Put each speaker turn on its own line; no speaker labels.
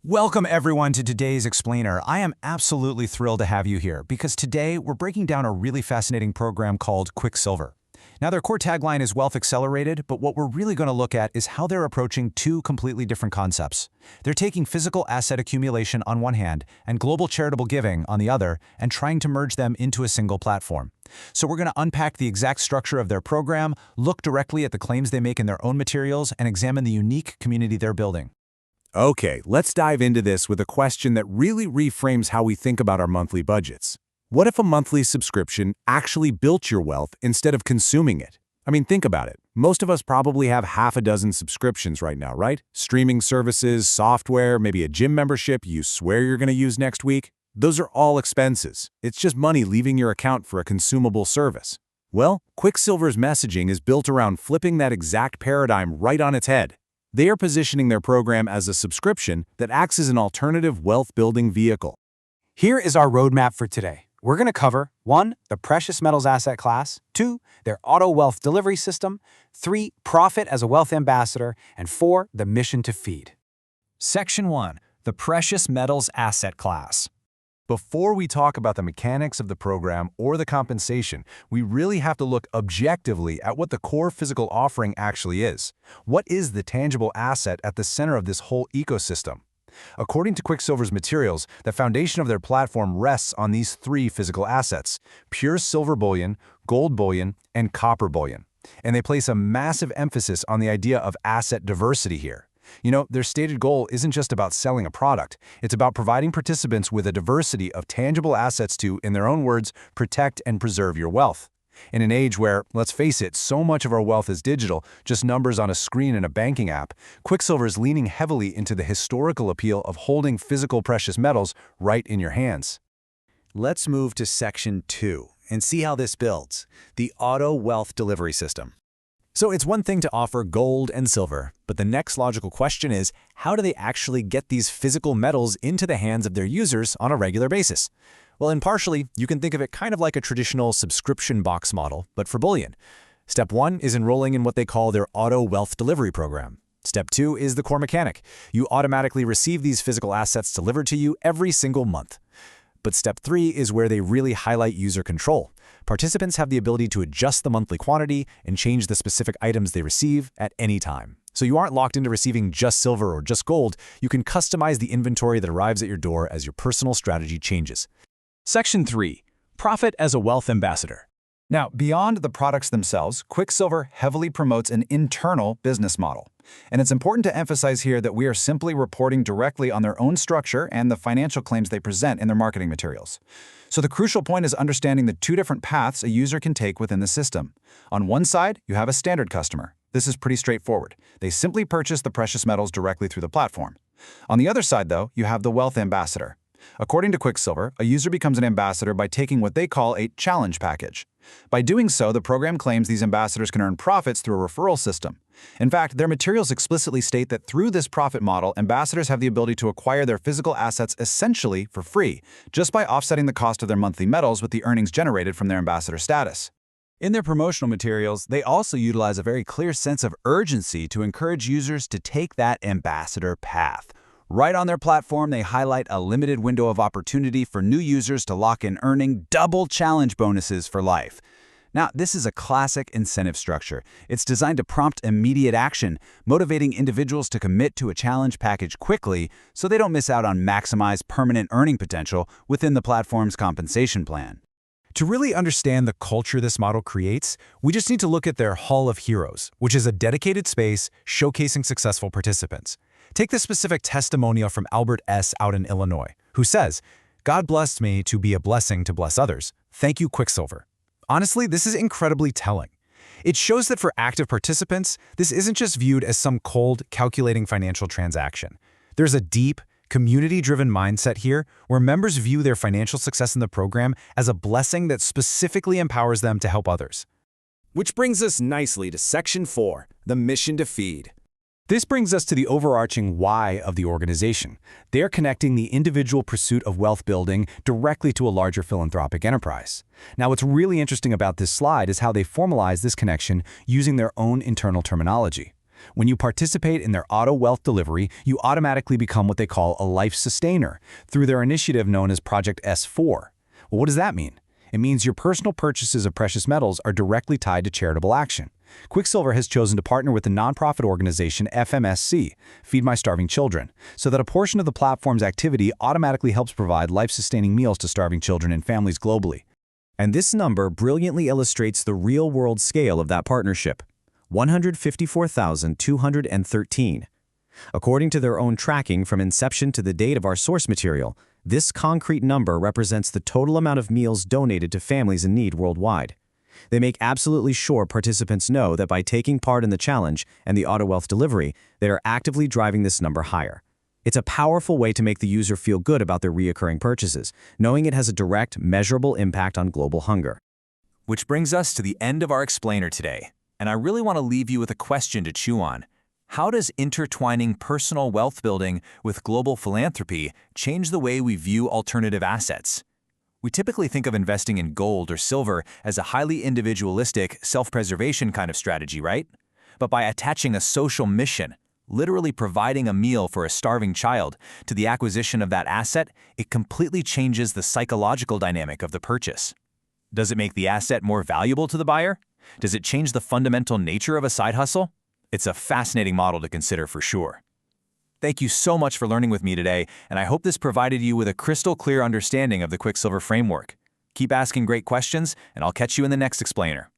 Welcome everyone to today's Explainer. I am absolutely thrilled to have you here because today we're breaking down a really fascinating program called QuickSilver. Now their core tagline is Wealth Accelerated, but what we're really going to look at is how they're approaching two completely different concepts. They're taking physical asset accumulation on one hand and global charitable giving on the other and trying to merge them into a single platform. So we're going to unpack the exact structure of their program, look directly at the claims they make in their own materials, and examine the unique community they're building.
Okay, let's dive into this with a question that really reframes how we think about our monthly budgets. What if a monthly subscription actually built your wealth instead of consuming it? I mean, think about it. Most of us probably have half a dozen subscriptions right now, right? Streaming services, software, maybe a gym membership you swear you're going to use next week. Those are all expenses. It's just money leaving your account for a consumable service. Well, QuickSilver's messaging is built around flipping that exact paradigm right on its head. They are positioning their program as a subscription that acts as an alternative wealth-building vehicle.
Here is our roadmap for today. We're going to cover 1. The precious metals asset class, 2. Their auto wealth delivery system, 3. Profit as a wealth ambassador, and 4. The mission to feed. Section 1. The precious metals asset class.
Before we talk about the mechanics of the program or the compensation, we really have to look objectively at what the core physical offering actually is. What is the tangible asset at the center of this whole ecosystem? According to QuickSilver's materials, the foundation of their platform rests on these three physical assets: pure silver bullion, gold bullion, and copper bullion. And they place a massive emphasis on the idea of asset diversity here. You know, their stated goal isn't just about selling a product. It's about providing participants with a diversity of tangible assets to, in their own words, protect and preserve your wealth. In an age where, let's face it, so much of our wealth is digital, just numbers on a screen in a banking app, QuickSilver is leaning heavily into the historical appeal of holding physical precious metals right in your hands.
Let's move to Section 2 and see how this builds, the auto wealth delivery system. So it's one thing to offer gold and silver, but the next logical question is, how do they actually get these physical metals into the hands of their users on a regular basis? Well, impartially, you can think of it kind of like a traditional subscription box model, but for bullion. Step 1 is enrolling in what they call their auto wealth delivery program. Step 2 is the core mechanic. You automatically receive these physical assets delivered to you every single month. But Step 3 is where they really highlight user control. Participants have the ability to adjust the monthly quantity and change the specific items they receive at any time. So you aren't locked into receiving just silver or just gold. You can customize the inventory that arrives at your door as your personal strategy changes. Section 3. Profit as a wealth ambassador.
Now, beyond the products themselves, QuickSilver heavily promotes an internal business model. And it's important to emphasize here that we are simply reporting directly on their own structure and the financial claims they present in their marketing materials. So the crucial point is understanding the two different paths a user can take within the system. On one side, you have a standard customer. This is pretty straightforward. They simply purchase the precious metals directly through the platform. On the other side, though, you have the wealth ambassador. According to QuickSilver, a user becomes an ambassador by taking what they call a challenge package. By doing so, the program claims these ambassadors can earn profits through a referral system. In fact, their materials explicitly state that through this profit model, ambassadors have the ability to acquire their physical assets essentially for free, just by offsetting the cost of their monthly metals with the earnings generated from their ambassador status.
In their promotional materials, they also utilize a very clear sense of urgency to encourage users to take that ambassador path. Right on their platform, they highlight a limited window of opportunity for new users to lock in earning double challenge bonuses for life. Now, this is a classic incentive structure. It's designed to prompt immediate action, motivating individuals to commit to a challenge package quickly so they don't miss out on maximized permanent earning potential within the platform's compensation plan. To really understand the culture this model creates, we just need to look at their Hall of Heroes, which is a dedicated space showcasing successful participants. Take this specific testimonial from Albert S. out in Illinois, who says, "God blessed me to be a blessing to bless others. Thank you, QuickSilver." Honestly, this is incredibly telling. It shows that for active participants, this isn't just viewed as some cold, calculating financial transaction. There's a deep, community-driven mindset here where members view their financial success in the program as a blessing that specifically empowers them to help others.
Which brings us nicely to Section 4, the mission to feed.
This brings us to the overarching why of the organization. They're connecting the individual pursuit of wealth building directly to a larger philanthropic enterprise. Now, what's really interesting about this slide is how they formalize this connection using their own internal terminology.
When you participate in their auto wealth delivery, you automatically become what they call a life sustainer through their initiative known as Project S4. Well, what does that mean? It means your personal purchases of precious metals are directly tied to charitable action. QuickSilver has chosen to partner with the nonprofit organization FMSC, Feed My Starving Children, so that a portion of the platform's activity automatically helps provide life-sustaining meals to starving children and families globally.
And this number brilliantly illustrates the real-world scale of that partnership: 154,213. According to their own tracking from inception to the date of our source material, this concrete number represents the total amount of meals donated to families in need worldwide. They make absolutely sure participants know that by taking part in the challenge and the auto wealth delivery, they are actively driving this number higher. It's a powerful way to make the user feel good about their reoccurring purchases, knowing it has a direct, measurable impact on global hunger.
Which brings us to the end of our explainer today, and I really want to leave you with a question to chew on. How does intertwining personal wealth building with global philanthropy change the way we view alternative assets? We typically think of investing in gold or silver as a highly individualistic, self-preservation kind of strategy, right? But by attaching a social mission, literally providing a meal for a starving child, to the acquisition of that asset, it completely changes the psychological dynamic of the purchase. Does it make the asset more valuable to the buyer? Does it change the fundamental nature of a side hustle? It's a fascinating model to consider for sure. Thank you so much for learning with me today, and I hope this provided you with a crystal clear understanding of the QuickSilver framework. Keep asking great questions, and I'll catch you in the next explainer.